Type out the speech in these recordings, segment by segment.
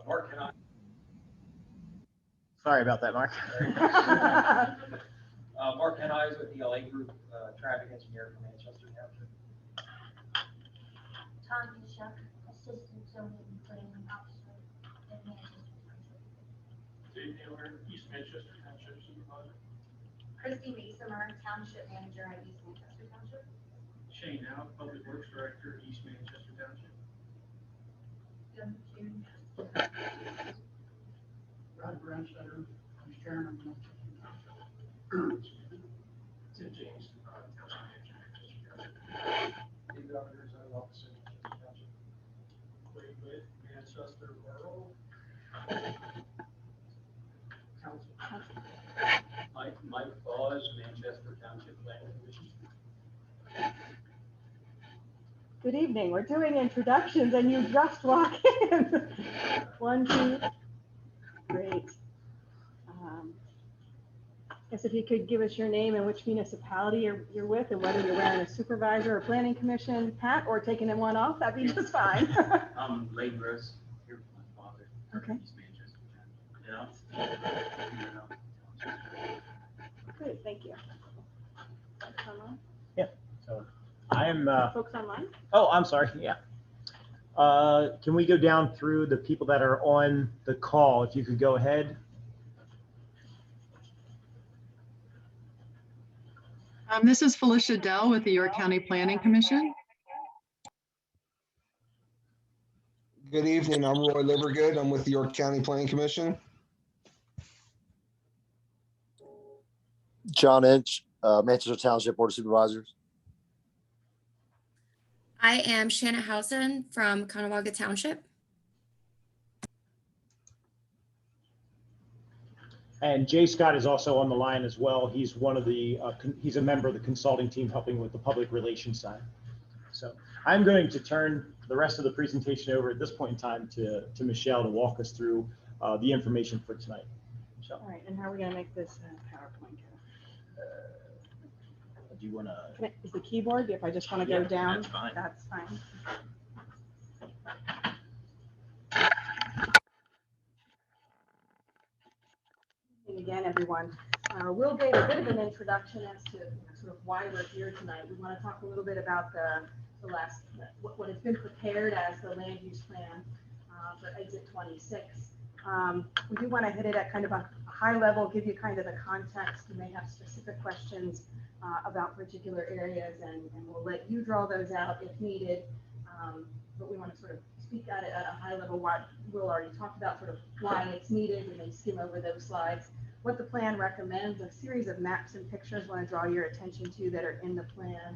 Mark, can I? Sorry about that, Mark. Mark Henai is with the LA Group, traffic engineer from Manchester Township. Tom Bishop, Assistant Zoning and Planning Officer at Manchester Township. Dave Taylor, East Manchester Township Supervisor. Christy Masomer, Township Manager at East Manchester Township. Shane Now, Public Works Director, East Manchester Township. Rod Branstetter, Vice Chairman of Manchester Township. Tim James, Township Manager, Manchester Township. David Auditor, Zoning Officer, Manchester Township. Wade Witt, Manchester Borough. Council. Mike Bawes, Manchester Township Planning Commission. Good evening. We're doing introductions and you just walk in. 1, 2. Great. Guess if you could give us your name and which municipality you're with and whether you're wearing a supervisor or planning commission hat or taking one off, that'd be just fine. I'm Lane Rose, here with my father. Okay. East Manchester. Great, thank you. Folks online? So I'm, Folks online? oh, I'm sorry. Yeah. Can we go down through the people that are on the call? If you could go ahead. This is Felicia Dell with the York County Planning Commission. Good evening. I'm Roy Livergood. I'm with the York County Planning Commission. John Inch, Manchester Township Board of Supervisors. I am Shanna Housen from Conewaga Township. And Jay Scott is also on the line as well. He's one of the, he's a member of the consulting team helping with the public relations side. So I'm going to turn the rest of the presentation over at this point in time to Michelle to walk us through the information for tonight. Michelle. All right, and how are we going to make this PowerPoint go? Do you want to? Is the keyboard, if I just want to go down? That's fine. That's fine. And again, everyone, we'll give a bit of an introduction as to sort of why we're here tonight. We want to talk a little bit about the last, what has been prepared as the land use plan for exit 26. We do want to hit it at kind of a high level, give you kind of the context. You may have specific questions about particular areas, and we'll let you draw those out if needed. But we want to sort of speak at it at a high level. What we'll already talk about, sort of why it's needed, and then skim over those slides. What the plan recommends, a series of maps and pictures I want to draw your attention to that are in the plan,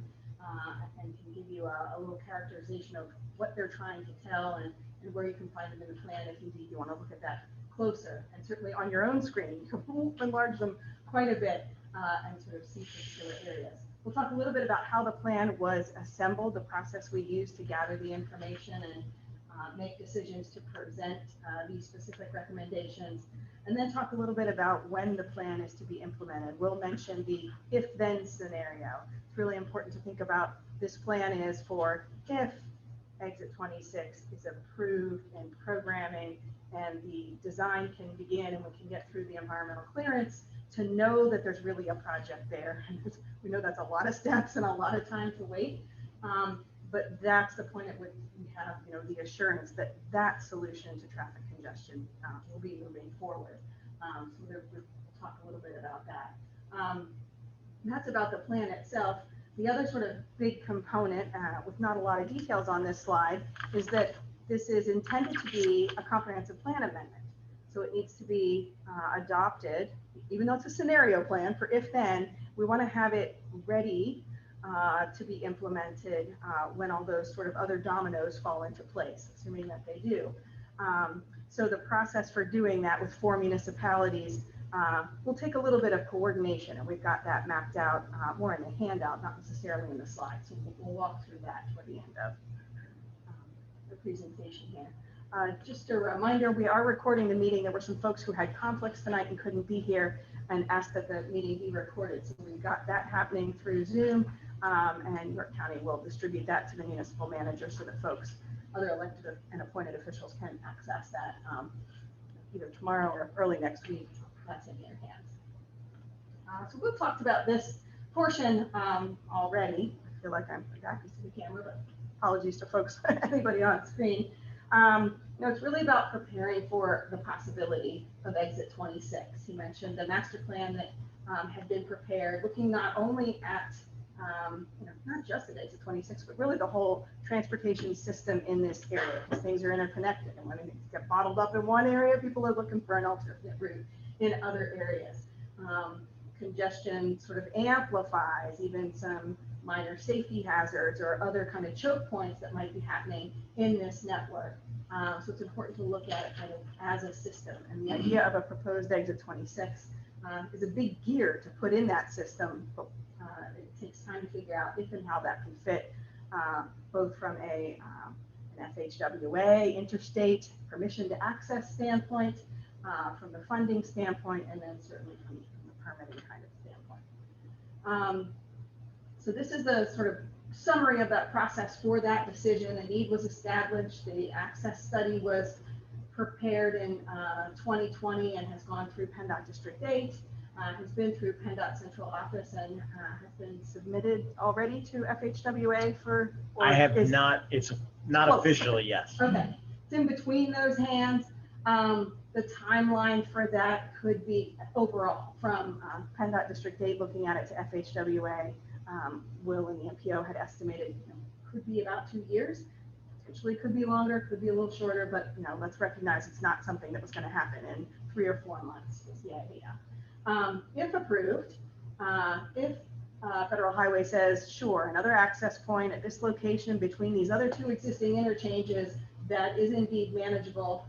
and can give you a little characterization of what they're trying to tell and where you can find them in the plan if indeed you want to look at that closer. And certainly on your own screen, you can enlarge them quite a bit and sort of see particular areas. We'll talk a little bit about how the plan was assembled, the process we used to gather the information and make decisions to present these specific recommendations, and then talk a little bit about when the plan is to be implemented. We'll mention the if-then scenario. It's really important to think about this plan is for if exit 26 is approved in programming and the design can begin and we can get through the environmental clearance, to know that there's really a project there. We know that's a lot of steps and a lot of time to wait, but that's the point at which we have, the assurance that that solution to traffic congestion will be moving forward. So we'll talk a little bit about that. And that's about the plan itself. The other sort of big component, with not a lot of details on this slide, is that this is intended to be a comprehensive plan amendment. So it needs to be adopted, even though it's a scenario plan for if then, we want to have it ready to be implemented when all those sort of other dominoes fall into place, assuming that they do. So the process for doing that with 4 municipalities will take a little bit of coordination, and we've got that mapped out more in the handout, not necessarily in the slide. So we'll walk through that toward the end of the presentation here. Just a reminder, we are recording the meeting. There were some folks who had conflicts tonight and couldn't be here and asked that the meeting be recorded. So we got that happening through Zoom, and York County will distribute that to the municipal manager so that folks other elected and appointed officials can access that either tomorrow or early next week. That's in their hands. So we've talked about this portion already. I feel like I'm back to the camera, but apologies to folks, anybody on screen. It's really about preparing for the possibility of exit 26. He mentioned the master plan that had been prepared, looking not only at, not just at exit 26, but really the whole transportation system in this area, because things are interconnected. And when things get bottled up in one area, people are looking for an alternate route in other areas. Congestion sort of amplifies even some minor safety hazards or other kind of choke points that might be happening in this network. So it's important to look at it kind of as a system. And the idea of a proposed exit 26 is a big gear to put in that system. But it takes time to figure out if and how that can fit, both from an FHWA, interstate permission to access standpoint, from the funding standpoint, and then certainly from the permitting kind of standpoint. So this is the sort of summary of that process for that decision. A need was established. The access study was prepared in 2020 and has gone through PennDOT District 8, has been through PennDOT Central Office, and has been submitted already to FHWA for. I have not, it's not officially, yes. Okay, it's in between those hands. The timeline for that could be overall from PennDOT District 8 looking at it to FHWA. Will and the MPO had estimated could be about 2 years. Potentially could be longer, could be a little shorter, but let's recognize it's not something that was going to happen in 3 or 4 months is the idea. If approved, if Federal Highway says, sure, another access point at this location between these other 2 existing interchanges that is indeed manageable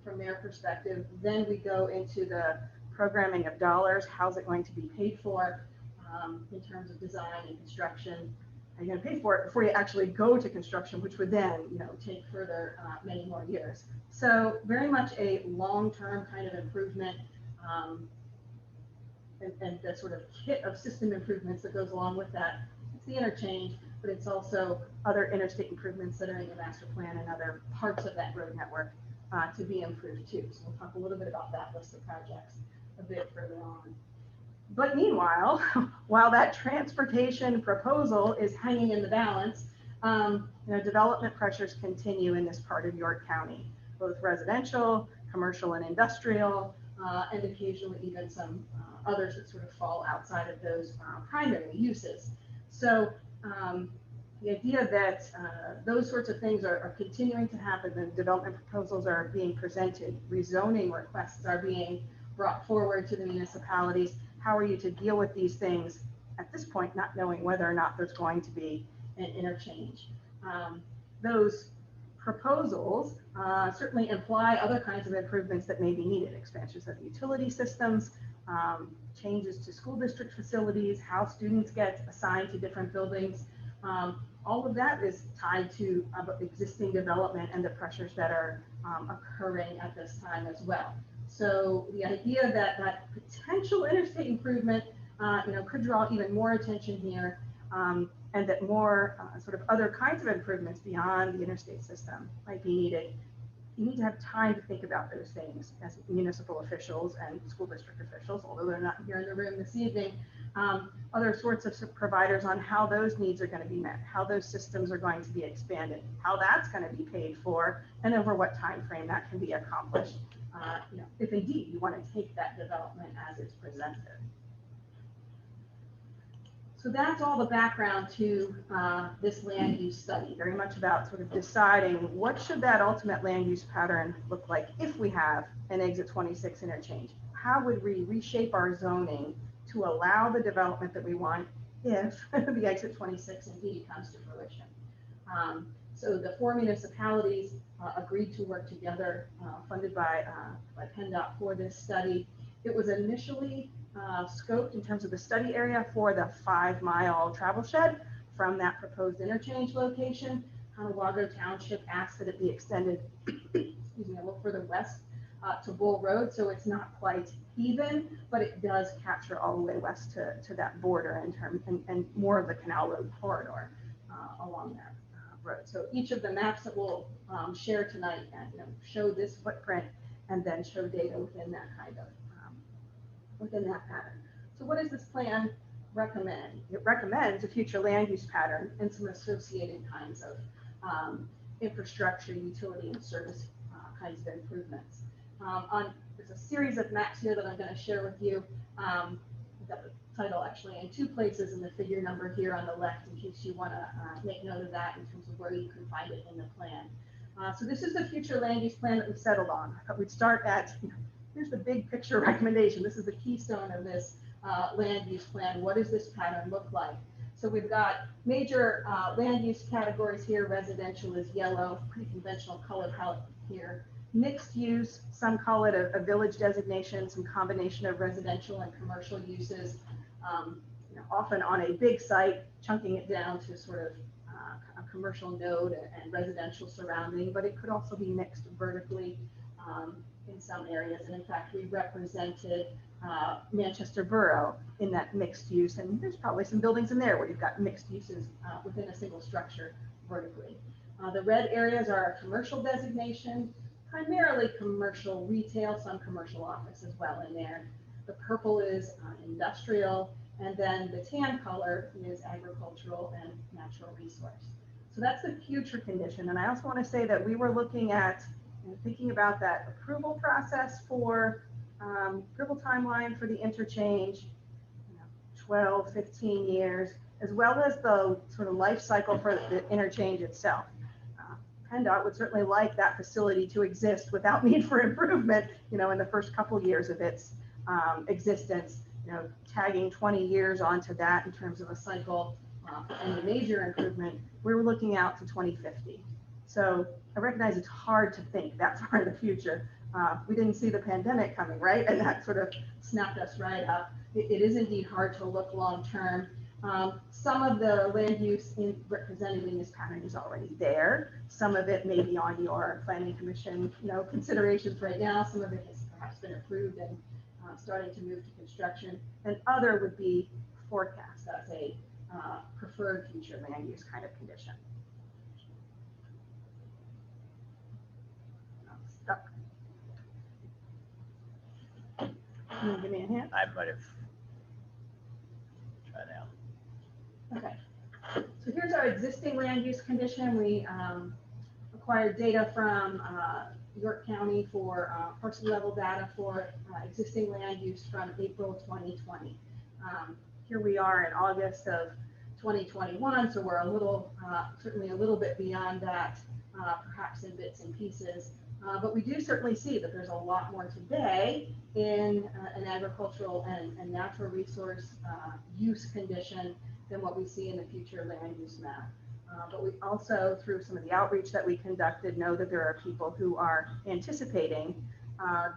from their perspective, then we go into the programming of dollars. How's it going to be paid for in terms of design and construction? Are you going to pay for it before you actually go to construction, which would then take further many more years. So very much a long-term kind of improvement, and the sort of kit of system improvements that goes along with that. It's the interchange, but it's also other interstate improvements that are in the master plan and other parts of that road network to be improved too. So we'll talk a little bit about that list of projects a bit further on. But meanwhile, while that transportation proposal is hanging in the balance, development pressures continue in this part of York County, both residential, commercial, and industrial, and occasionally even some others that sort of fall outside of those primary uses. So the idea that those sorts of things are continuing to happen, the development proposals are being presented, rezoning requests are being brought forward to the municipalities. How are you to deal with these things at this point, not knowing whether or not there's going to be an interchange? Those proposals certainly imply other kinds of improvements that may be needed, expansions of utility systems, changes to school district facilities, how students get assigned to different buildings. All of that is tied to existing development and the pressures that are occurring at this time as well. So the idea that that potential interstate improvement, could draw even more attention here, and that more sort of other kinds of improvements beyond the interstate system might be needed. You need to have time to think about those things as municipal officials and school district officials, although they're not here in the room this evening. Other sorts of providers on how those needs are going to be met, how those systems are going to be expanded, how that's going to be paid for, and over what time frame that can be accomplished. If indeed you want to take that development as it's presented. So that's all the background to this land use study, very much about sort of deciding what should that ultimate land use pattern look like if we have an exit 26 interchange. How would we reshape our zoning to allow the development that we want if the exit 26 indeed comes to fruition? So the 4 municipalities agreed to work together, funded by PennDOT for this study. It was initially scoped in terms of the study area for the 5-mile travel shed from that proposed interchange location. Conewago Township asked that it be extended excuse me, a little further west to Bull Road, so it's not quite even, but it does capture all the way west to that border in term and more of the Canal Road corridor along there. road. So each of the maps that we'll share tonight, show this footprint and then show data within that kind of, within that pattern. So what does this plan recommend? It recommends a future land use pattern and some associated kinds of infrastructure, utility, and service kinds of improvements. There's a series of maps here that I'm going to share with you. I've got the title actually in 2 places and the figure number here on the left in case you want to make note of that in terms of where you can find it in the plan. So this is the future land use plan that we've settled on. I thought we'd start at, here's the big picture recommendation. This is the keystone of this land use plan. What does this pattern look like? So we've got major land use categories here. Residential is yellow, pretty conventional color palette here. Mixed use, some call it a village designation, some combination of residential and commercial uses, often on a big site, chunking it down to sort of a commercial node and residential surrounding, but it could also be mixed vertically in some areas. And in fact, we represented Manchester Borough in that mixed use, and there's probably some buildings in there where you've got mixed uses within a single structure vertically. The red areas are a commercial designation, primarily commercial retail, some commercial office as well in there. The purple is industrial, and then the tan color is agricultural and natural resource. So that's the future condition. And I also want to say that we were looking at and thinking about that approval process for approval timeline for the interchange, 12, 15 years, as well as the sort of life cycle for the interchange itself. PennDOT would certainly like that facility to exist without need for improvement, in the first couple years of its existence, tagging 20 years onto that in terms of a cycle and the major improvement, we were looking out to 2050. So I recognize it's hard to think that far in the future. We didn't see the pandemic coming, right? And that sort of snapped us right up. It is indeed hard to look long term. Some of the land use represented in this pattern is already there. Some of it may be on your planning commission, considerations right now. Some of it has perhaps been approved and starting to move to construction. And other would be forecast as a preferred future land use kind of condition. I'm stuck. Can you give me a hand? I might have. Try now. Okay, so here's our existing land use condition. We acquired data from York County for parcel level data for existing land use from April 2020. Here we are in August of 2021, so we're a little, certainly a little bit beyond that, perhaps in bits and pieces. But we do certainly see that there's a lot more today in an agricultural and natural resource use condition than what we see in the future land use map. But we also, through some of the outreach that we conducted, know that there are people who are anticipating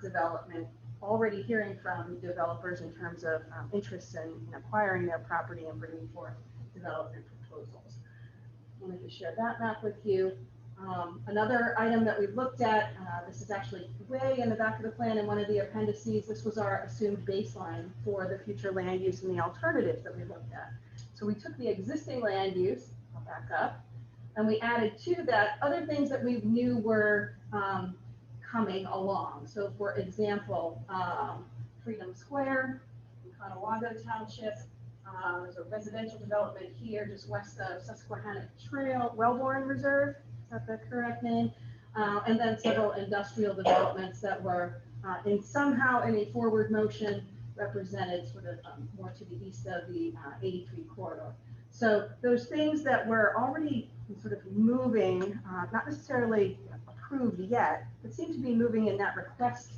development, already hearing from developers in terms of interest in acquiring their property and bringing forth development proposals. I wanted to share that map with you. Another item that we looked at, this is actually way in the back of the plan in one of the appendices. This was our assumed baseline for the future land use and the alternatives that we looked at. So we took the existing land use, I'll back up, and we added to that other things that we knew were coming along. So for example, Freedom Square, Conewago Township, there's a residential development here just west of Susquehanna Trail, Wellborn Reserve, is that the correct name? And then several industrial developments that were somehow in a forward motion represented sort of more to the east of the 83 corridor. So those things that were already sort of moving, not necessarily approved yet, but seem to be moving in that request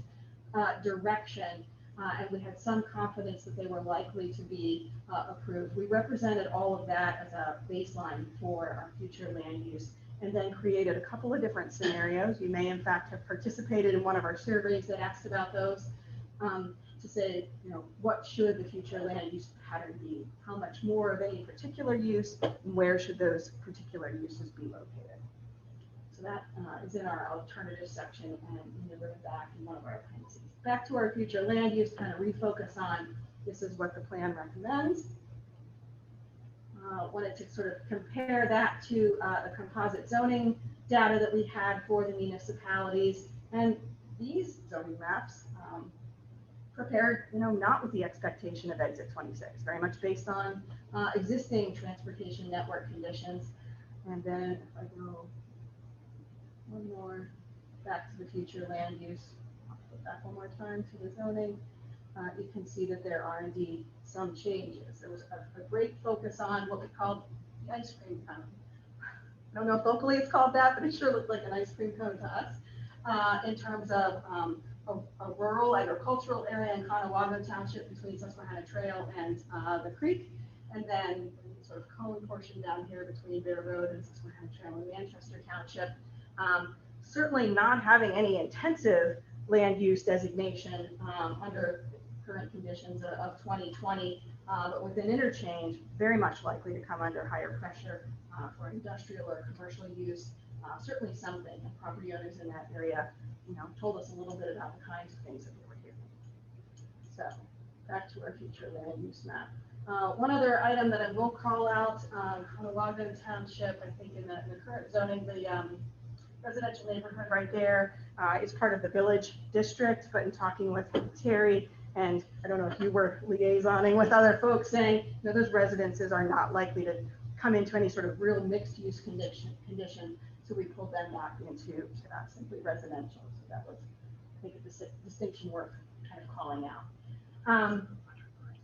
direction, and we had some confidence that they were likely to be approved. We represented all of that as a baseline for our future land use, and then created a couple of different scenarios. You may in fact have participated in one of our surveys that asked about those, to say, what should the future land use pattern be? How much more of any particular use, and where should those particular uses be located? So that is in our alternative section and in the very back in one of our appendices. Back to our future land use, kind of refocus on this is what the plan recommends. wanted to sort of compare that to the composite zoning data that we had for the municipalities. And these zoning maps prepared, not with the expectation of exit 26, very much based on existing transportation network conditions. And then if I go one more back to the future land use, I'll put back one more time to the zoning. You can see that there are indeed some changes. There was a great focus on what we called the ice cream cone. I don't know if locally it's called that, but it sure looked like an ice cream cone to us in terms of a rural agricultural area in Conewago Township between Susquehanna Trail and the creek, and then sort of cone portion down here between Bear Road and Susquehanna Trail in Manchester Township. Certainly not having any intensive land use designation under current conditions of 2020, but with an interchange very much likely to come under higher pressure for industrial or commercial use. Certainly something, and property owners in that area, told us a little bit about the kinds of things that they were hearing. So back to our future land use map. One other item that I will call out, Conewago Township, I think in the current zoning, the residential neighborhood right there is part of the village district, but in talking with Terry, and I don't know if you were liaisoning with other folks saying, those residences are not likely to come into any sort of real mixed use condition. So we pulled them back into simply residential. So that was, I think, a distinction worth kind of calling out.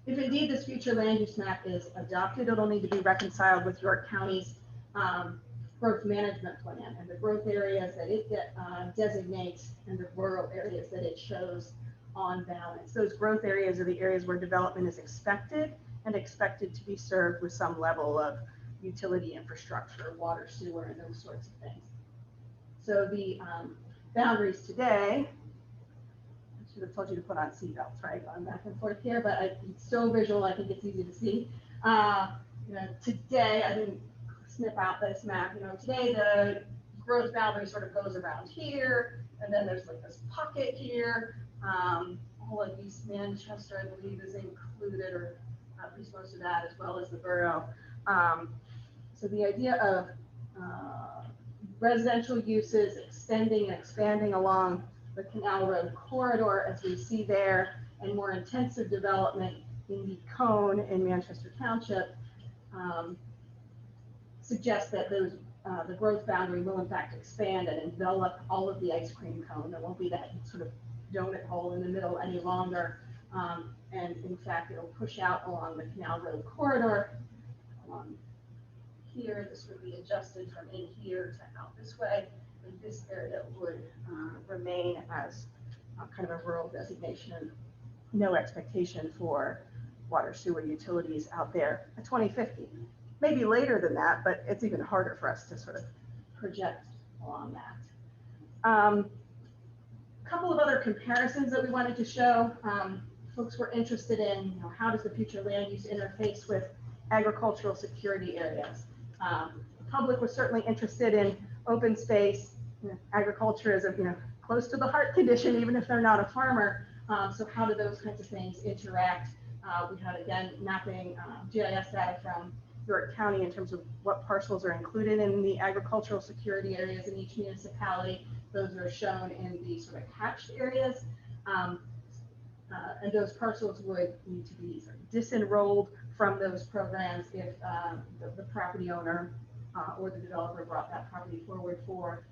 If indeed this future land use map is adopted, it'll need to be reconciled with York County's growth management plan and the growth areas that it designates and the rural areas that it shows on balance. Those growth areas are the areas where development is expected and expected to be served with some level of utility infrastructure, water, sewer, and those sorts of things. So the boundaries today, I should have told you to put on seatbelts, right? Going back and forth here, but it's so visual, I think it's easy to see. Today, I didn't snip out this map. Today the growth boundary sort of goes around here, and then there's like this pocket here. All of East Manchester, I believe, is included, or at least most of that, as well as the borough. So the idea of residential uses extending and expanding along the Canal Road corridor, as we see there, and more intensive development in the cone in Manchester Township suggests that those the growth boundary will in fact expand and envelop all of the ice cream cone. There won't be that sort of donut hole in the middle any longer. And in fact, it'll push out along the Canal Road corridor. Here, this would be adjusted from in here to out this way. And this area would remain as kind of a rural designation. No expectation for water, sewer, utilities out there at 2050. Maybe later than that, but it's even harder for us to sort of project along that. A couple of other comparisons that we wanted to show. Folks were interested in, how does the future land use interface with agricultural security areas? The public was certainly interested in open space. Agriculture is close to the heart condition, even if they're not a farmer. So how do those kinds of things interact? We had, again, mapping GIS data from York County in terms of what parcels are included in the agricultural security areas in each municipality. Those are shown in the sort of hatched areas. And those parcels would need to be sort of disenrolled from those programs if the property owner or the developer brought that property forward for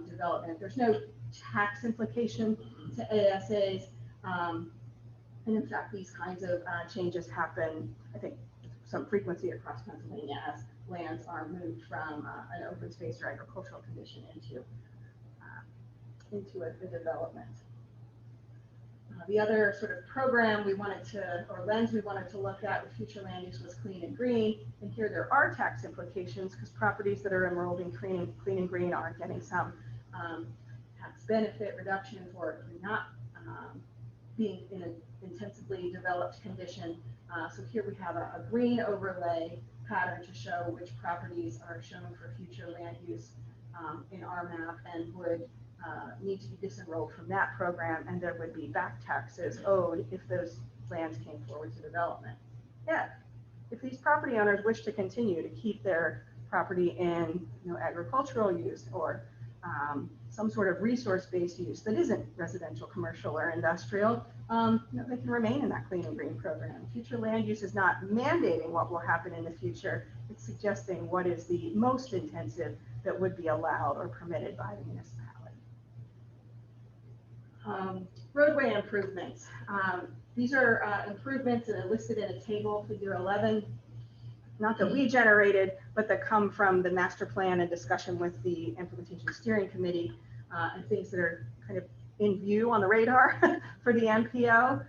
development. There's no tax implication to ASAs. And in fact, these kinds of changes happen, I think, some frequency across Pennsylvania as lands are moved from an open space or agricultural condition into a development. The other sort of program we wanted to, or lens we wanted to look at with future land use was clean and green. And here there are tax implications because properties that are enrolled in clean and green are getting some tax benefit reduction for not being in an intensively developed condition. So here we have a green overlay pattern to show which properties are shown for future land use in our map and would need to be disenrolled from that program, and there would be back taxes owed if those lands came forward to development. Yeah. if these property owners wish to continue to keep their property in, agricultural use or some sort of resource-based use that isn't residential, commercial, or industrial, they can remain in that clean and green program. Future land use is not mandating what will happen in the future. It's suggesting what is the most intensive that would be allowed or permitted by the municipality. Roadway improvements. These are improvements that are listed in a table, figure 11, not that we generated, but that come from the master plan and discussion with the implementation steering committee, and things that are kind of in view on the radar for the MPO.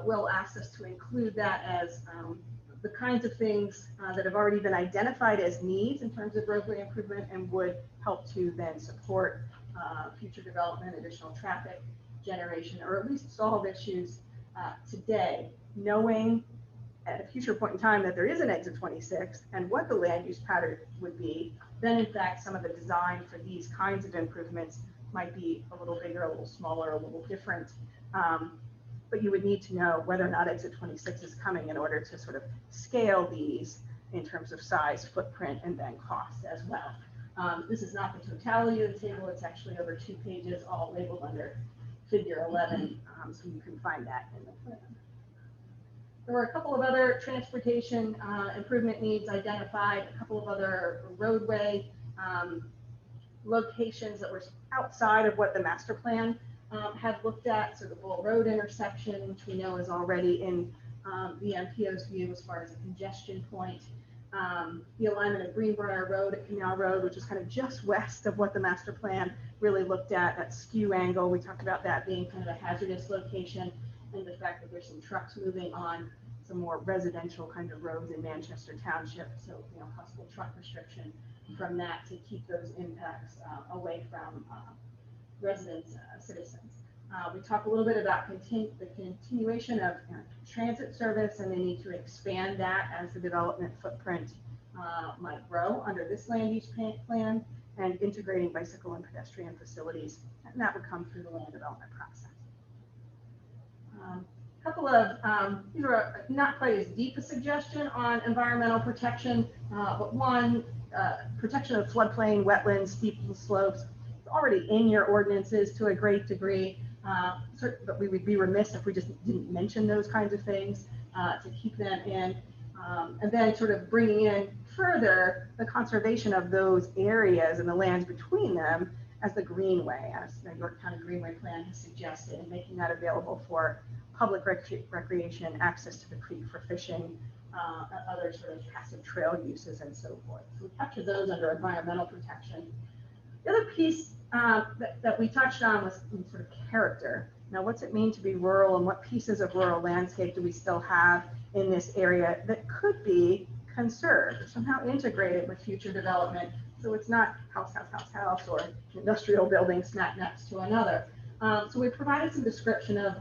Will asked us to include that as the kinds of things that have already been identified as needs in terms of roadway improvement and would help to then support future development, additional traffic generation, or at least solve issues today, knowing at a future point in time that there is an exit 26 and what the land use pattern would be, then in fact some of the design for these kinds of improvements might be a little bigger, a little smaller, a little different. But you would need to know whether or not exit 26 is coming in order to sort of scale these in terms of size, footprint, and then cost as well. This is not the totality of the table. It's actually over 2 pages, all labeled under figure 11, so you can find that in the plan. There were a couple of other transportation improvement needs identified, a couple of other roadway locations that were outside of what the master plan had looked at. So the Bull Road intersection, which we know is already in the MPO's view as far as a congestion point. The alignment of Greenbrier Road at Canal Road, which is kind of just west of what the master plan really looked at, that skew angle. We talked about that being kind of a hazardous location, and the fact that there's some trucks moving on some more residential kind of roads in Manchester Township. So, possible truck restriction from that to keep those impacts away from residents, citizens. We talk a little bit about the continuation of transit service and the need to expand that as the development footprint might grow under this land use plan, and integrating bicycle and pedestrian facilities, and that would come through the land development process. A couple of, these are not quite as deep a suggestion on environmental protection, but one, protection of floodplain, wetlands, steep slopes, it's already in your ordinances to a great degree, but we would be remiss if we just didn't mention those kinds of things to keep them in. And then sort of bringing in further the conservation of those areas and the lands between them as the greenway, as the York County Greenway Plan has suggested, and making that available for public recreation, access to the creek for fishing, other sort of passive trail uses and so forth. So we capture those under environmental protection. The other piece that we touched on was sort of character. Now, what's it mean to be rural, and what pieces of rural landscape do we still have in this area that could be conserved or somehow integrated with future development? So it's not house, house, house, house, or industrial building smack next to another. So we provided some description of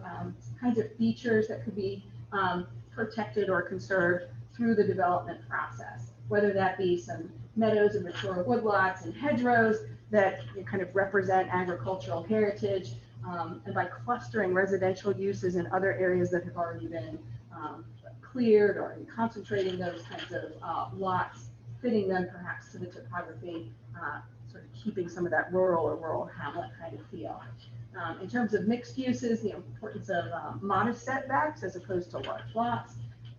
kinds of features that could be protected or conserved through the development process, whether that be some meadows and mature woodlots and hedgerows that kind of represent agricultural heritage, and by clustering residential uses in other areas that have already been cleared, or concentrating those kinds of lots, fitting them perhaps to the topography, sort of keeping some of that rural or rural hamlet kind of feel. In terms of mixed uses, the importance of modest setbacks as opposed to large lots,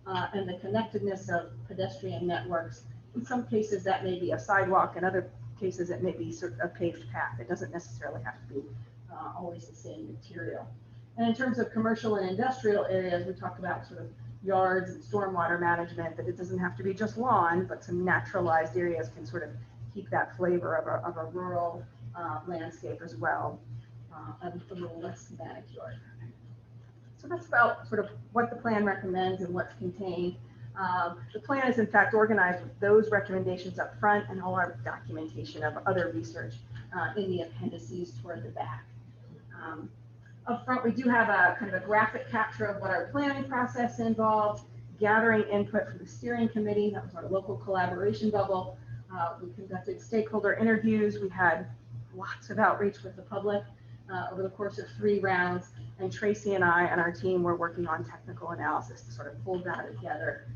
and the connectedness of pedestrian networks. In some cases that may be a sidewalk, in other cases it may be sort of a paved path. It doesn't necessarily have to be always the same material. And in terms of commercial and industrial areas, we talked about sort of yards and stormwater management, that it doesn't have to be just lawn, but some naturalized areas can sort of keep that flavor of a rural landscape as well, and a little less manicured. So that's about sort of what the plan recommends and what's contained. The plan is in fact organized with those recommendations up front and all our documentation of other research in the appendices toward the back. Up front, we do have a kind of a graphic capture of what our planning process involved, gathering input from the steering committee. That was our local collaboration bubble. We conducted stakeholder interviews. We had lots of outreach with the public, over the course of 3 rounds. And Tracy and I and our team were working on technical analysis to sort of pull data together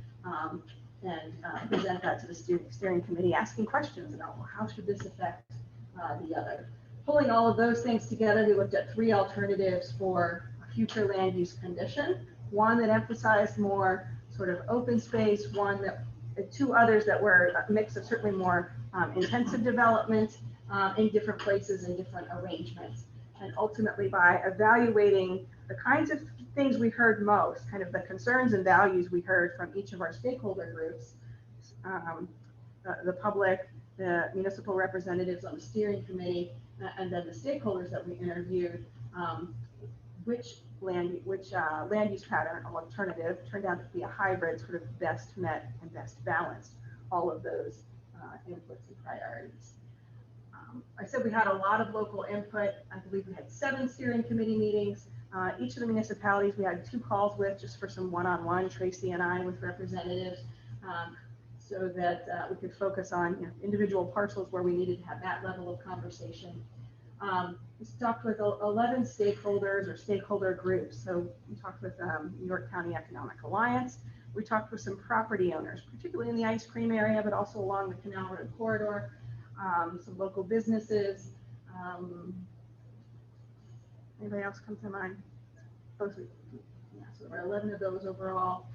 and present that to the steering committee, asking questions about, well, how should this affect the other? Pulling all of those things together, we looked at 3 alternatives for a future land use condition. One that emphasized more sort of open space, 2 others that were a mix of certainly more intensive development in different places and different arrangements. And ultimately, by evaluating the kinds of things we heard most, kind of the concerns and values we heard from each of our stakeholder groups, the public, the municipal representatives on the steering committee, and then the stakeholders that we interviewed, which land use pattern or alternative turned out to be a hybrid, sort of best met and best balanced all of those inputs and priorities. I said we had a lot of local input. I believe we had 7 steering committee meetings. Each of the municipalities we had 2 calls with, just for some one-on-one, Tracy and I with representatives, so that we could focus on individual parcels where we needed to have that level of conversation. We talked with 11 stakeholders or stakeholder groups. So we talked with New York County Economic Alliance. We talked with some property owners, particularly in the ice cream area, but also along the Canal Road corridor, some local businesses. Anybody else come to mind? Yeah, so there were 11 of those overall.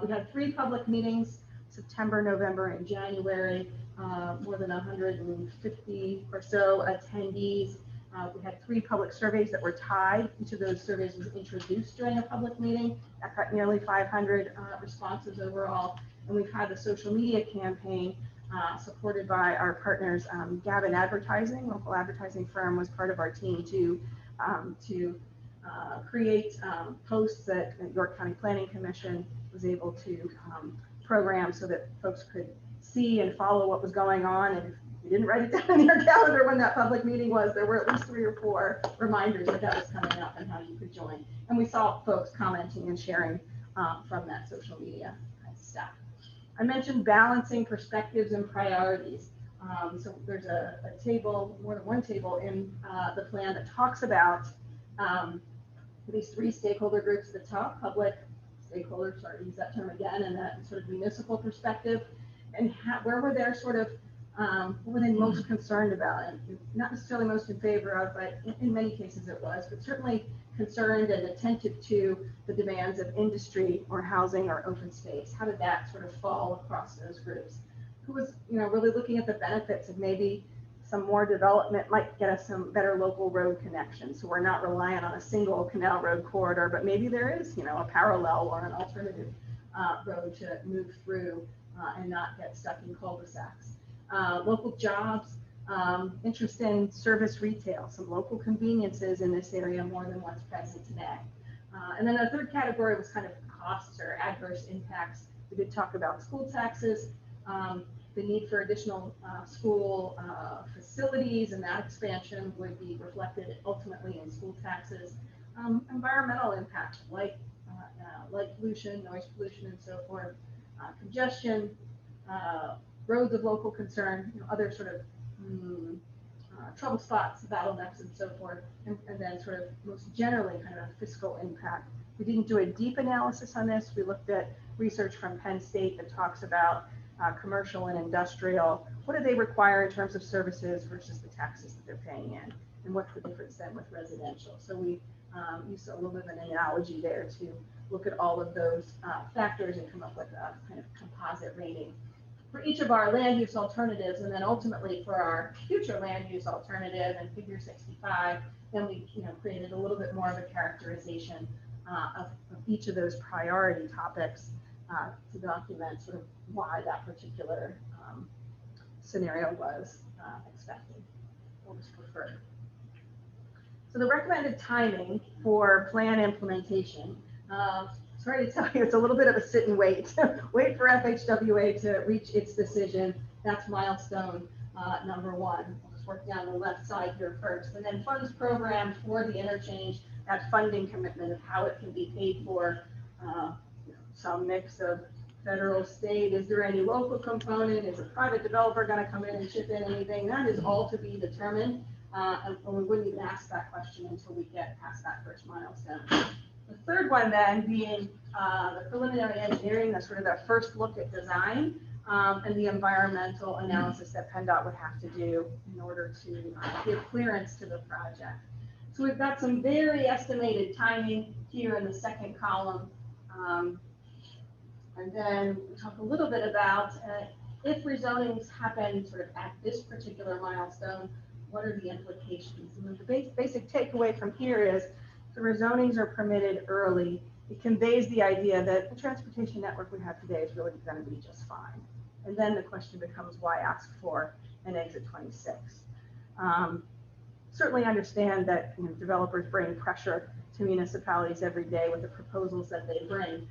We had 3 public meetings, September, November, and January, more than 150 or so attendees. We had 3 public surveys that were tied. Each of those surveys was introduced during a public meeting. That got nearly 500 responses overall. And we've had a social media campaign supported by our partners. Gavin Advertising, local advertising firm, was part of our team to create posts that the York County Planning Commission was able to program so that folks could see and follow what was going on. And if you didn't write it down in your calendar when that public meeting was, there were at least 3 or 4 reminders that that was coming up and how you could join. And we saw folks commenting and sharing from that social media stuff. I mentioned balancing perspectives and priorities. So there's a table, more than one table in the plan that talks about these 3 stakeholder groups at the top: public, stakeholders, sorry to use that term again, and that sort of municipal perspective, and where were they sort of, what were they most concerned about, and not necessarily most in favor of, but in many cases it was, but certainly concerned and attentive to the demands of industry or housing or open space. How did that sort of fall across those groups? Who was, really looking at the benefits of maybe some more development might get us some better local road connections. So we're not reliant on a single canal road corridor, but maybe there is, a parallel or an alternative road to move through and not get stuck in cul-de-sacs. Local jobs, interest in service retail, some local conveniences in this area more than what's present today. And then the third category was kind of costs or adverse impacts. We did talk about school taxes, the need for additional school facilities, and that expansion would be reflected ultimately in school taxes. Environmental impact, light pollution, noise pollution, and so forth, congestion, roads of local concern, other sort of trouble spots, bottlenecks, and so forth, and then sort of most generally kind of fiscal impact. We didn't do a deep analysis on this. We looked at research from Penn State that talks about commercial and industrial. What do they require in terms of services versus the taxes that they're paying in? And what's the difference then with residential? So we used a little bit of an analogy there to look at all of those factors and come up with a kind of composite rating for each of our land use alternatives. And then ultimately for our future land use alternative and figure 65, then we created a little bit more of a characterization of each of those priority topics to document sort of why that particular scenario was expected or was preferred. So the recommended timing for plan implementation, sorry to tell you, it's a little bit of a sit and wait. Wait for FHWA to reach its decision. That's milestone number 1. We'll just work down the left side here first. And then funds program for the interchange, that funding commitment of how it can be paid for, some mix of federal, state. Is there any local component? Is a private developer going to come in and chip in anything? That is all to be determined. And we wouldn't even ask that question until we get past that first milestone. The third one then being the preliminary engineering, that's sort of the first look at design and the environmental analysis that PennDOT would have to do in order to give clearance to the project. So we've got some very estimated timing here in the second column. And then we talk a little bit about if rezonings happen sort of at this particular milestone, what are the implications? And the basic takeaway from here is the rezonings are permitted early. It conveys the idea that the transportation network we have today is really going to be just fine. And then the question becomes, why ask for an exit 26? Certainly understand that developers bring pressure to municipalities every day with the proposals that they bring.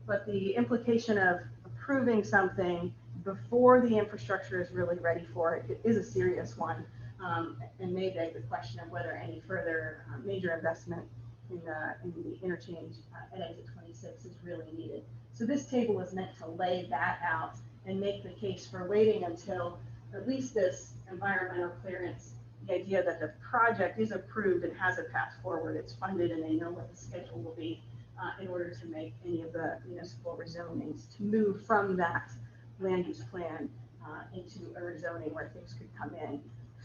But the implication of approving something before the infrastructure is really ready for it is a serious one, and may beg the question of whether any further major investment in the interchange at exit 26 is really needed. So this table is meant to lay that out and make the case for waiting until at least this environmental clearance, the idea that the project is approved and has a path forward, it's funded, and they know what the schedule will be in order to make any of the municipal rezonings to move from that land use plan into a rezoning where things could come in,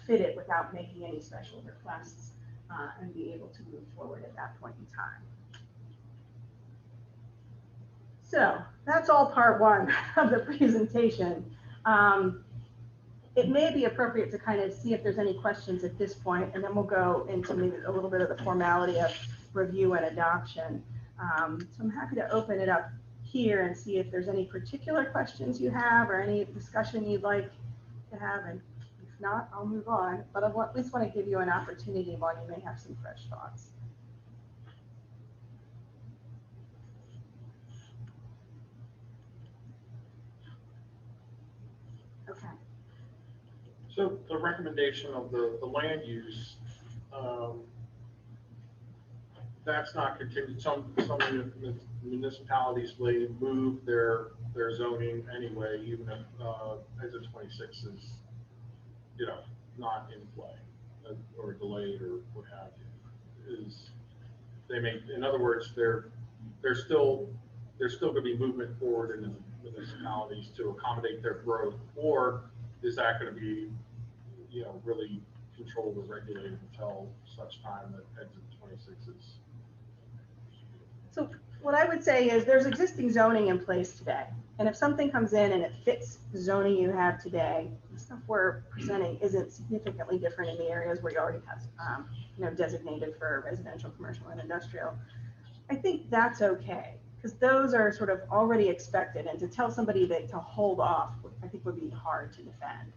fit it without making any special requests, and be able to move forward at that point in time. So that's all part one of the presentation. It may be appropriate to kind of see if there's any questions at this point, and then we'll go into maybe a little bit of the formality of review and adoption. So I'm happy to open it up here and see if there's any particular questions you have or any discussion you'd like to have. And if not, I'll move on. But I at least want to give you an opportunity while you may have some fresh thoughts. Okay. So the recommendation of the land use, that's not continued. Some municipalities may move their zoning anyway, even if exit 26 is, not in play or delayed or what have you. They may, in other words, there's still going to be movement forward in the municipalities to accommodate their growth, or is that going to be, really controlled or regulated until such time that exit 26 is? So what I would say is there's existing zoning in place today. And if something comes in and it fits the zoning you have today, the stuff we're presenting isn't significantly different in the areas where you already have, designated for residential, commercial, and industrial. I think that's okay, because those are sort of already expected. And to tell somebody that to hold off, I think would be hard to defend.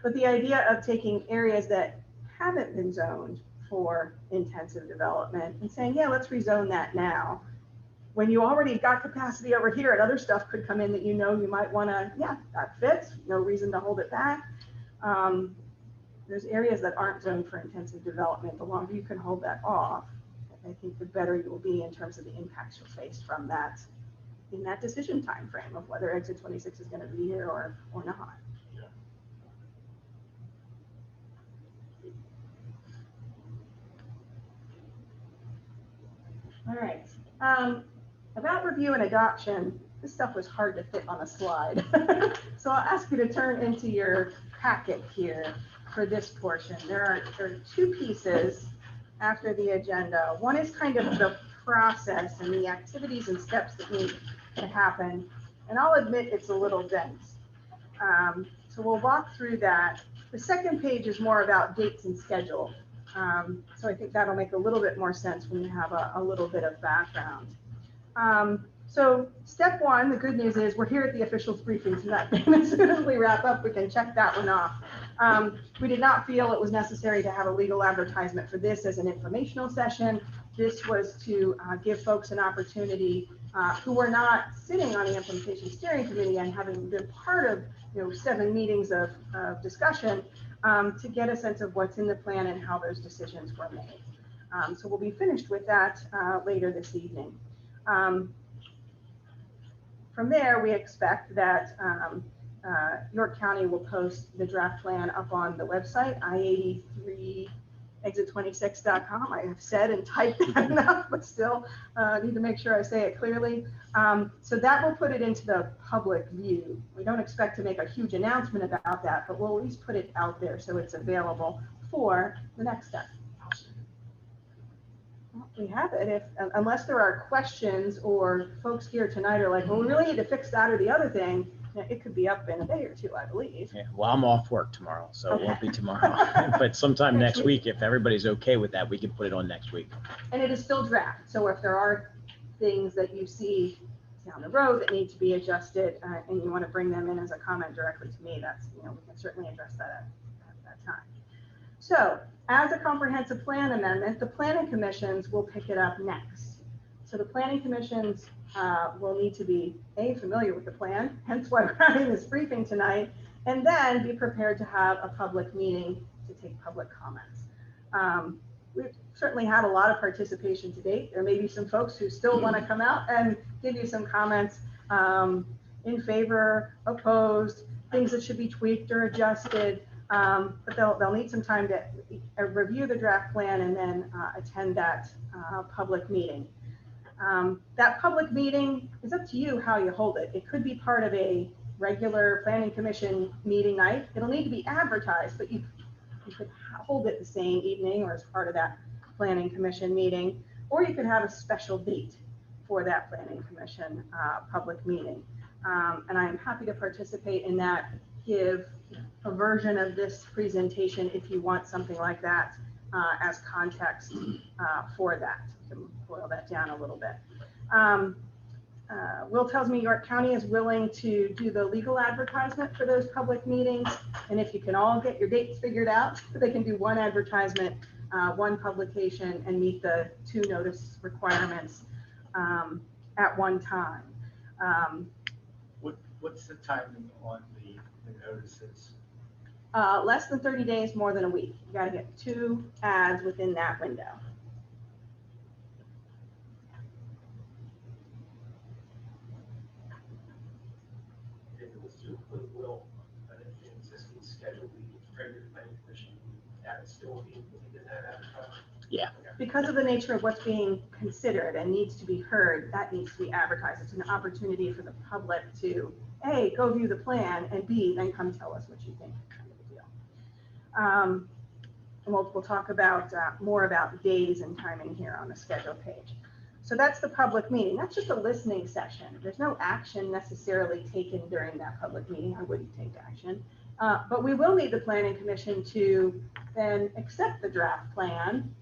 But the idea of taking areas that haven't been zoned for intensive development and saying, yeah, let's rezone that now, when you already got capacity over here and other stuff could come in that you might want to, yeah, that fits, no reason to hold it back. There's areas that aren't zoned for intensive development. The longer you can hold that off, I think the better you will be in terms of the impacts you'll face from that in that decision time frame of whether exit 26 is going to be here or not. All right. About review and adoption, this stuff was hard to fit on a slide. So I'll ask you to turn into your packet here for this portion. There are two pieces after the agenda. One is kind of the process and the activities and steps that need to happen. And I'll admit it's a little dense. So we'll walk through that. The second page is more about dates and schedule. So I think that'll make a little bit more sense when you have a little bit of background. So step one, the good news is we're here at the officials briefing tonight. And as soon as we wrap up, we can check that one off. We did not feel it was necessary to have a legal advertisement for this as an informational session. This was to give folks an opportunity who were not sitting on the implementation steering committee and having been part of 7 meetings of discussion to get a sense of what's in the plan and how those decisions were made. So we'll be finished with that later this evening. From there, we expect that York County will post the draft plan up on the website, I-83 exit26.com. I have said and typed that enough, but still need to make sure I say it clearly. So that will put it into the public view. We don't expect to make a huge announcement about that, but we'll at least put it out there so it's available for the next step. Well, we have it. If, unless there are questions or folks here tonight are like, well, we really need to fix that or the other thing, it could be up in a day or two, I believe. Yeah, well, I'm off work tomorrow, so it won't Okay. be tomorrow, but sometime next week, if everybody's okay with that, we can put it on next week. And it is still draft, so if there are things that you see down the road that need to be adjusted, and you want to bring them in as a comment directly to me, that's, we can certainly address that at that time. So, as a comprehensive plan amendment, the planning commissions will pick it up next. So the planning commissions will need to be familiar with the plan, hence why we're having this briefing tonight, and then be prepared to have a public meeting to take public comments. We've certainly had a lot of participation to date. There may be some folks who still want to come out and give you some comments in favor, opposed, things that should be tweaked or adjusted, but they'll need some time to review the draft plan and then attend that public meeting. That public meeting is up to you how you hold it. It could be part of a regular planning commission meeting night. It'll need to be advertised, but you could hold it the same evening or as part of that planning commission meeting, or you could have a special date for that planning commission public meeting. And I am happy to participate in that, give a version of this presentation if you want something like that as context for that. To boil that down a little bit. Will tells me York County is willing to do the legal advertisement for those public meetings. And if you can all get your dates figured out, they can do one advertisement, one publication, and meet the 2 notice requirements at one time. What's the timing on the notices? Less than 30 days, more than a week. You got to get 2 ads within that window. Will an existing schedule be regular planning commission that still be in that advertisement? Yeah. Because of the nature of what's being considered and needs to be heard, that needs to be advertised. It's an opportunity for the public to, A, go view the plan, and B, then come tell us what you think. Kind of a deal. And we'll talk about more about days and timing here on the schedule page. So that's the public meeting. That's just a listening session. There's no action necessarily taken during that public meeting. I wouldn't take action. But we will need the planning commission to then accept the draft plan,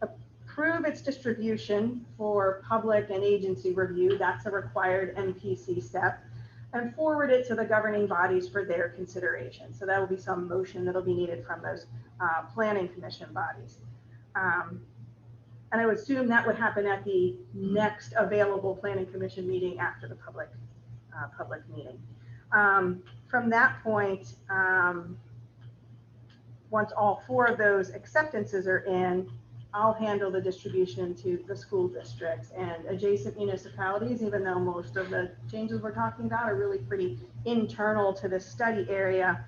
approve its distribution for public and agency review. That's a required MPC step, and forward it to the governing bodies for their consideration. So that will be some motion that'll be needed from those planning commission bodies. And I would assume that would happen at the next available planning commission meeting after the public meeting. From that point, once all 4 of those acceptances are in, I'll handle the distribution to the school districts and adjacent municipalities, even though most of the changes we're talking about are really pretty internal to the study area.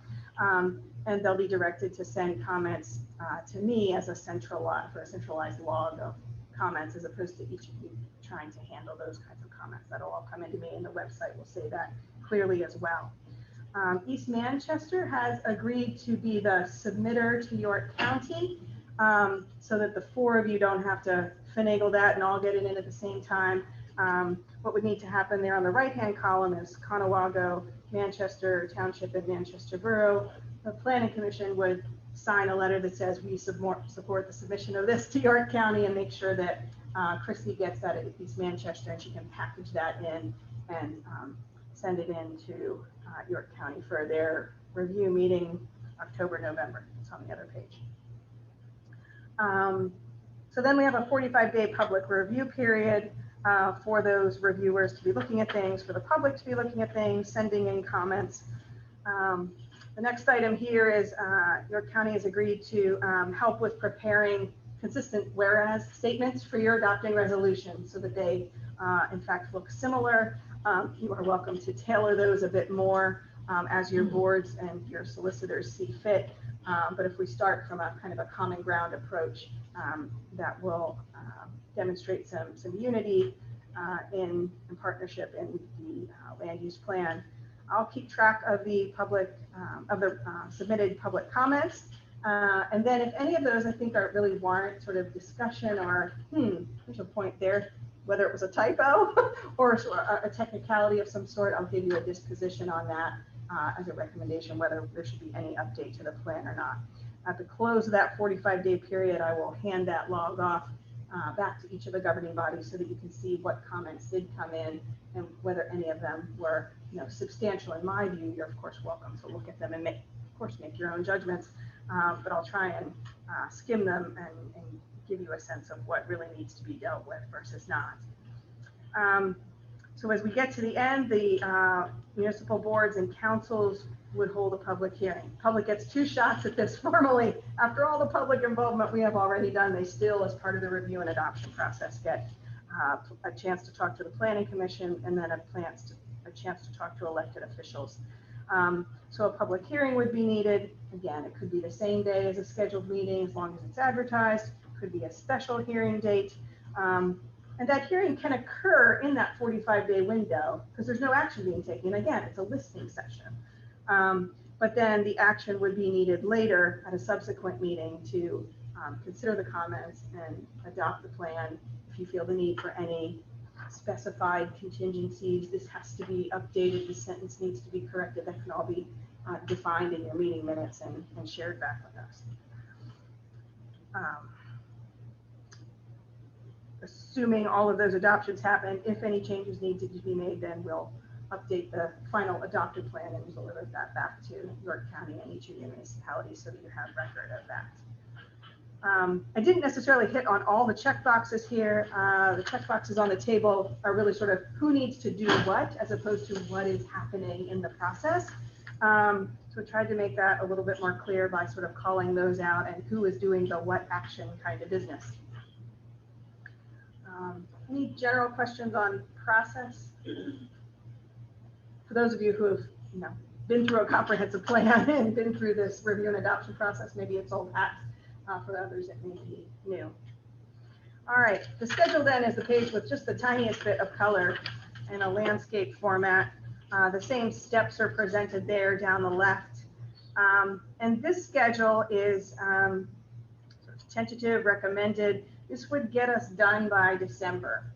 And they'll be directed to send comments to me as a centralized log of comments, as opposed to each of you trying to handle those kinds of comments. That'll all come into me, and the website will say that clearly as well. East Manchester has agreed to be the submitter to York County, so that the 4 of you don't have to finagle that and all get it in at the same time. What would need to happen there on the right-hand column is Conewago, Manchester Township, and Manchester Borough. The Planning Commission would sign a letter that says we support the submission of this to York County, and make sure that Christy gets that at East Manchester, and she can package that in and send it in to York County for their review meeting October, November. It's on the other page. So then we have a 45-day public review period for those reviewers to be looking at things, for the public to be looking at things, sending in comments. The next item here is York County has agreed to help with preparing consistent whereas statements for your adopting resolution, so that they in fact look similar. You are welcome to tailor those a bit more as your boards and your solicitors see fit. But if we start from a kind of a common ground approach, that will demonstrate some unity in partnership in the land use plan. I'll keep track of the public, submitted public comments. And then if any of those I think are really warrant sort of discussion or, there's a point there, whether it was a typo or a technicality of some sort, I'll give you a disposition on that as a recommendation, whether there should be any update to the plan or not. At the close of that 45-day period, I will hand that log off back to each of the governing bodies so that you can see what comments did come in and whether any of them were, substantial in my view. You're of course welcome to look at them and make your own judgments. But I'll try and skim them and give you a sense of what really needs to be dealt with versus not. So as we get to the end, the municipal boards and councils would hold a public hearing. Public gets 2 shots at this formally. After all the public involvement we have already done, they still, as part of the review and adoption process, get a chance to talk to the planning commission and then a chance to talk to elected officials. So a public hearing would be needed. Again, it could be the same day as a scheduled meeting as long as it's advertised. It could be a special hearing date. And that hearing can occur in that 45-day window because there's no action being taken. Again, it's a listening session. But then the action would be needed later at a subsequent meeting to consider the comments and adopt the plan. If you feel the need for any specified contingencies, this has to be updated, the sentence needs to be corrected, that can all be defined in your meeting minutes and shared back with us. Assuming all of those adoptions happen, if any changes need to be made, then we'll update the final adopted plan and deliver that back to York County and each of your municipalities so that you have record of that. I didn't necessarily hit on all the check boxes here. The check boxes on the table are really sort of who needs to do what as opposed to what is happening in the process. So I tried to make that a little bit more clear by sort of calling those out and who is doing the what action kind of business. Any general questions on process? For those of you who have been through a comprehensive plan and been through this review and adoption process, maybe it's old hat. For others, it may be new. All right, the schedule then is the page with just the tiniest bit of color in a landscape format. The same steps are presented there down the left. And this schedule is sort of tentative, recommended. This would get us done by December.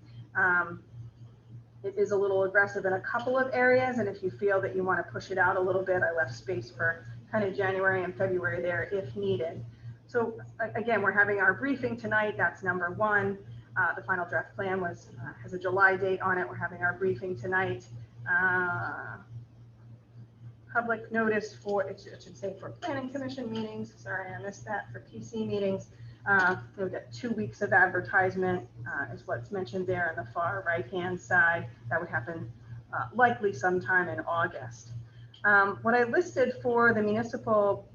It is a little aggressive in a couple of areas, and if you feel that you want to push it out a little bit, I left space for kind of January and February there if needed. So again, we're having our briefing tonight. That's number 1. The final draft plan has a July date on it. We're having our briefing tonight. Public notice for, it should say for planning commission meetings. Sorry, I missed that. For PC meetings, we've got 2 weeks of advertisement is what's mentioned there on the far right-hand side. That would happen likely sometime in August. What I listed for the municipal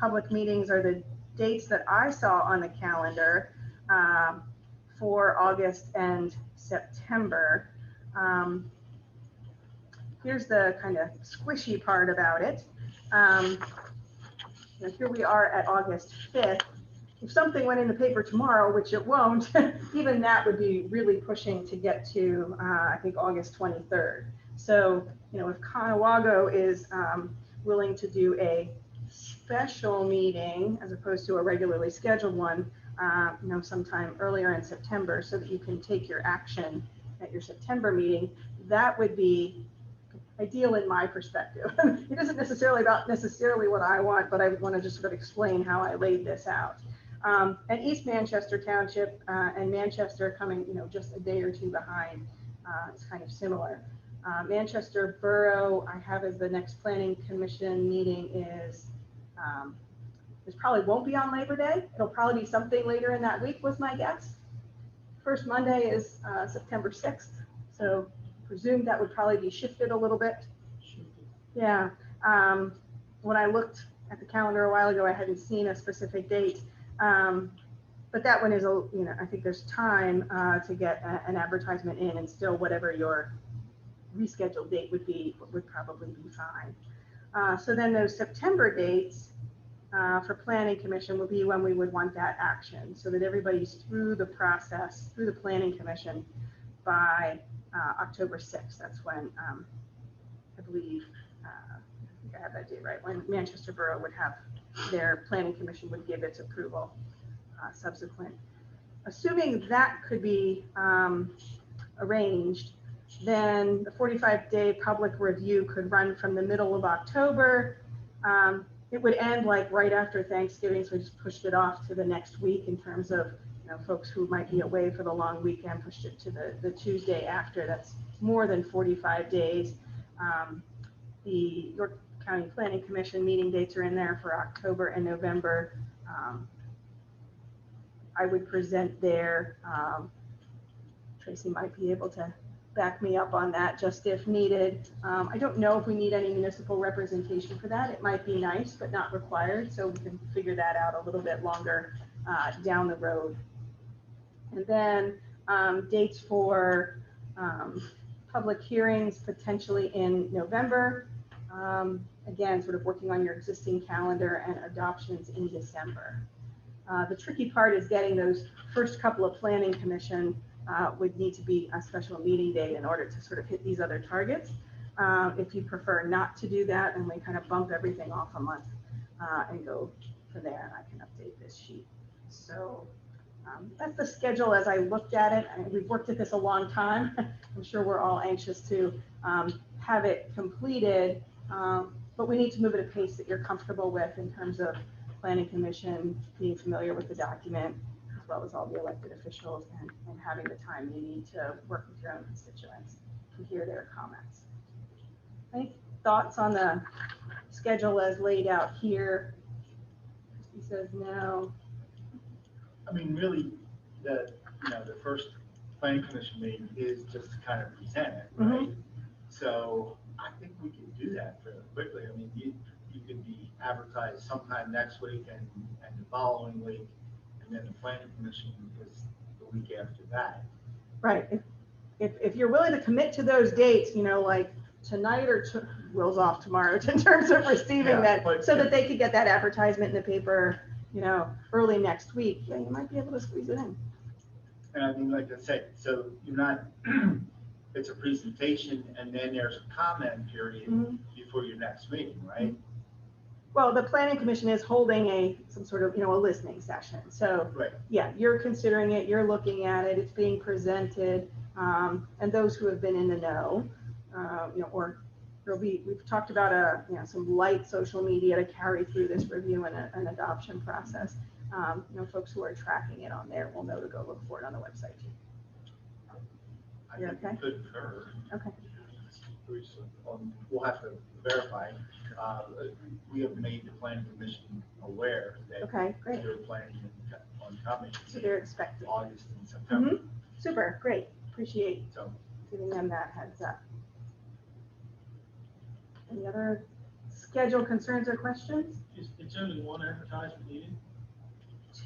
public meetings are the dates that I saw on the calendar for August and September. Here's the kind of squishy part about it. Here we are at August 5th. If something went in the paper tomorrow, which it won't, even that would be really pushing to get to, I think, August 23rd. So, if Conawago is willing to do a special meeting as opposed to a regularly scheduled one, sometime earlier in September so that you can take your action at your September meeting, that would be ideal in my perspective. It isn't necessarily what I want, but I want to just sort of explain how I laid this out. And East Manchester Township and Manchester coming, just a day or two behind, it's kind of similar. Manchester Borough, I have as the next planning commission meeting is, this probably won't be on Labor Day. It'll probably be something later in that week was my guess. First Monday is September 6th. So presumed that would probably be shifted a little bit. Yeah. When I looked at the calendar a while ago, I hadn't seen a specific date. But that one is, I think there's time to get an advertisement in, and still whatever your rescheduled date would be, would probably be fine. So then those September dates for planning commission will be when we would want that action, so that everybody's through the process, through the planning commission by October 6th. That's when I believe, I think I have that date right, when Manchester Borough would have their planning commission would give its approval subsequent. Assuming that could be arranged, then the 45-day public review could run from the middle of October. It would end like right after Thanksgiving, so we just pushed it off to the next week in terms of, you know, folks who might be away for the long weekend, pushed it to the Tuesday after. That's more than 45 days. The York County Planning Commission meeting dates are in there for October and November. I would present there. Tracy might be able to back me up on that just if needed. I don't know if we need any municipal representation for that. It might be nice, but not required. So we can figure that out a little bit longer down the road. And then dates for public hearings potentially in November. Again, sort of working on your existing calendar, and adoptions in December. The tricky part is getting those first couple of planning commission would need to be a special meeting date in order to sort of hit these other targets. If you prefer not to do that, and we kind of bump everything off a month and go from there, and I can update this sheet. So that's the schedule as I looked at it. We've worked at this a long time. I'm sure we're all anxious to have it completed, but we need to move at a pace that you're comfortable with in terms of planning commission being familiar with the document, as well as all the elected officials, and having the time you need to work with your own constituents to hear their comments. Any thoughts on the schedule as laid out here? He says no. I mean, really, the first planning commission meeting is just to kind of present it, right? So I think we can do that fairly quickly. I mean, you could be advertised sometime next week and the following week, and then the planning commission is the week after that. Right. If you're willing to commit to those dates, you know, like tonight or Will's off tomorrow in terms of receiving that, so that they could get that advertisement in the paper, you know, early next week, yeah, you might be able to squeeze it in. And I mean, like I said, so you're not, it's a presentation and then there's a comment period before your next meeting, right? Well, the planning commission is holding some sort of, you know, a listening session. So yeah, you're considering it, you're looking at it, it's being presented, and those who have been in the know, you know, or we've talked about some light social media to carry through this review and an adoption process. You know, folks who are tracking it on there will know to go look for it on the website too. You're okay? Good for her. Okay. We'll have to verify. We have made the planning commission aware that great. they're planning on coming. So they're expecting August and September. Super, great. Appreciate giving them that heads up. Any other schedule concerns or questions? It's only one advertisement needed?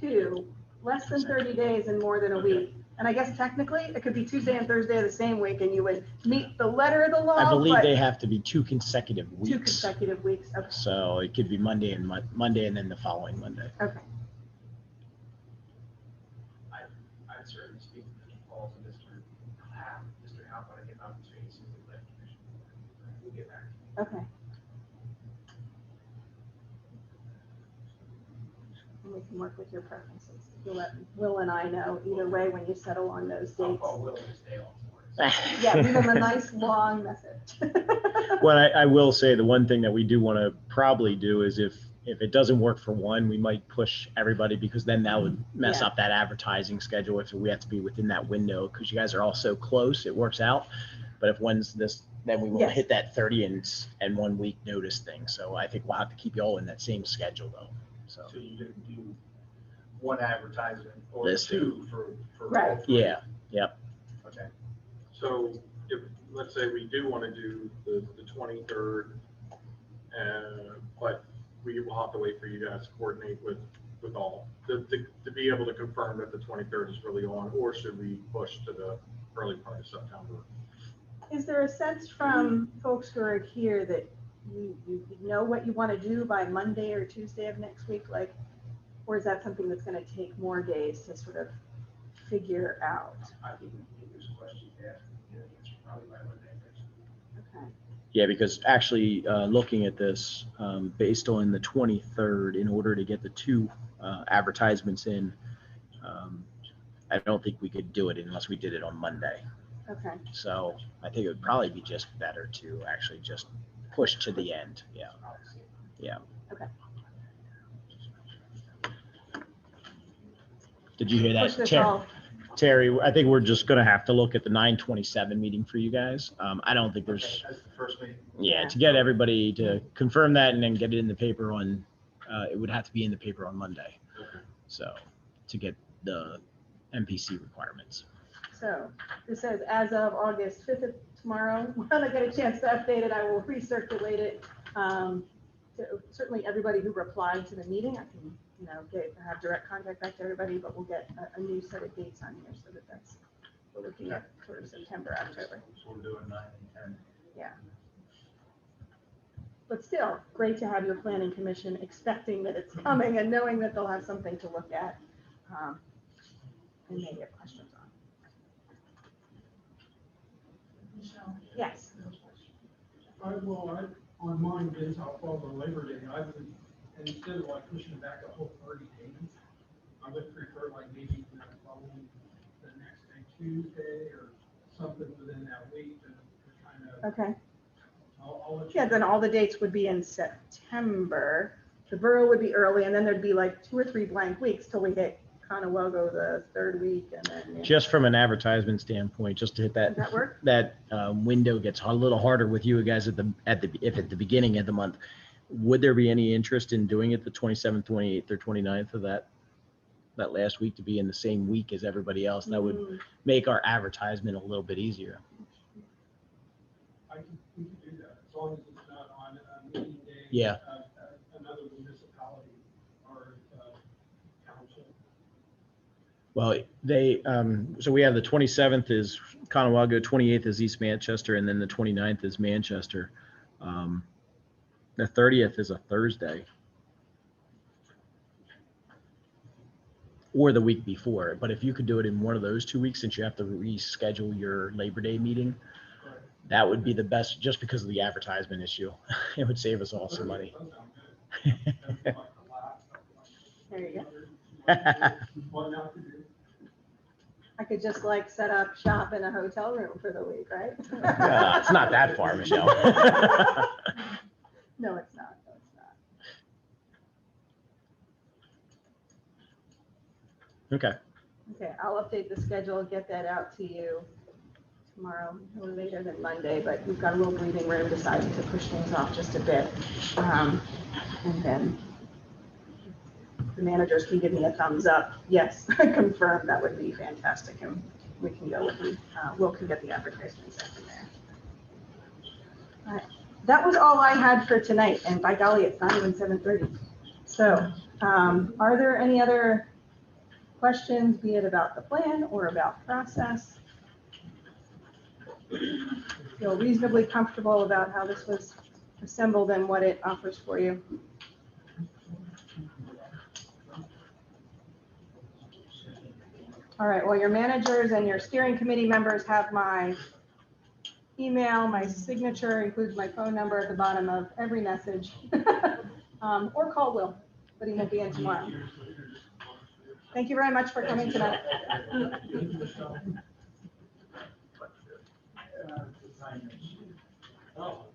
2, less than 30 days and more than a week. And I guess technically it could be Tuesday and Thursday of the same week, and you would meet the letter of the law. I believe they have to be 2 consecutive weeks. 2 consecutive weeks. Okay. So it could be Monday and then the following Monday. Okay. I'd certainly speak to the calls of Mr. Howe, when I get an opportunity to see the planning commission. We'll get back. Okay. And we can work with your preferences. You'll let Will and I know either way when you settle on those dates. I'll call Will and stay off. Yeah, leave them a nice long message. Well, I will say the one thing that we do want to probably do is if it doesn't work for one, we might push everybody, because then that would mess up that advertising schedule if we have to be within that window, because you guys are all so close, it works out. But if one's this, then we won't hit that 30 and 1 week notice thing. So I think we'll have to keep you all in that same schedule though. So you didn't do one advertisement or This 2 for right. Yeah. Yep. Okay. So if, let's say we do want to do the 23rd, but we will have to wait for you guys to coordinate with all to be able to confirm that the 23rd is really on, or should we push to the early part of September? Is there a sense from folks who are here that you know what you want to do by Monday or Tuesday of next week, like, or is that something that's going to take more days to sort of figure out? I think there's questions to ask, you know, answer probably by Monday next week. Okay. Yeah, because actually, looking at this, based on the 23rd, in order to get the 2 advertisements in, I don't think we could do it unless we did it on Monday. Okay. So I think it would probably be just better to actually just push to the end. Yeah. Yeah. Okay. Did you hear Push that, this Terry? all. Terry, I think we're just going to have to look at the 9/27 meeting for you guys. I don't think there's, Okay, that's the first meeting. yeah, Yeah. to get everybody to confirm that and then get it in the paper on, it would have to be in the paper on Monday. Okay. So to get the MPC requirements. So this says as of August 5th of tomorrow, when I get a chance to update it, I will recirculate it. To certainly everybody who replied to the meeting, I can, you know, have direct contact back to everybody, but we'll get a new set of dates on here so that we're looking at sort of September, October. So we're doing 9 and 10. Yeah. But still, great to have your planning commission expecting that it's coming and knowing that they'll have something to look at, and maybe have questions on. Michelle, Yes. on mine is I'll follow Labor Day. I would, instead of like pushing it back a whole 30 days, I would prefer like maybe following the next day, Tuesday or something within that week to kind of. Okay. I'll let you. Yeah, then all the dates would be in September. The borough would be early, and then there'd be like 2 or 3 blank weeks till we hit Conewago the 3rd week, and then. Yeah. Just from an advertisement standpoint, just to hit Does that work? that window gets a little harder with you guys at the beginning of the month. Would there be any interest in doing it the 27th, 28th, or 29th of that last week to be in the same week as everybody else? That would make our advertisement a little bit easier. We could do that, as long as it's not on a meeting day. Yeah. Another municipality or council. Well, they, so we have the 27th is Conewago, 28th is East Manchester, and then the 29th is Manchester. The 30th is a Thursday. Or the week before, but if you could do it in one of those 2 weeks, since you have to reschedule your Labor Day meeting, that would be the best, just because of the advertisement issue. It would save us all some money. There you go. I could just like set up shop in a hotel room for the week, right? It's not that far, Michelle. No, it's not. No, it's not. Okay. Okay, I'll update the schedule, get that out to you tomorrow, or later than Monday, but we've got a little breathing room, decided to push things off just a bit. And then the managers can give me a thumbs up. Yes, confirm, that would be fantastic. And we can go with them. Will can get the advertisements out from there. All right. That was all I had for tonight. And by golly, it's not even 7:30. So are there any other questions, be it about the plan or about process? Feel reasonably comfortable about how this was assembled and what it offers for you? All right, well, your managers and your steering committee members have my email, my signature includes my phone number at the bottom of every message. Or call Will, but he won't be in tomorrow. Thank you very much for coming tonight. Oh.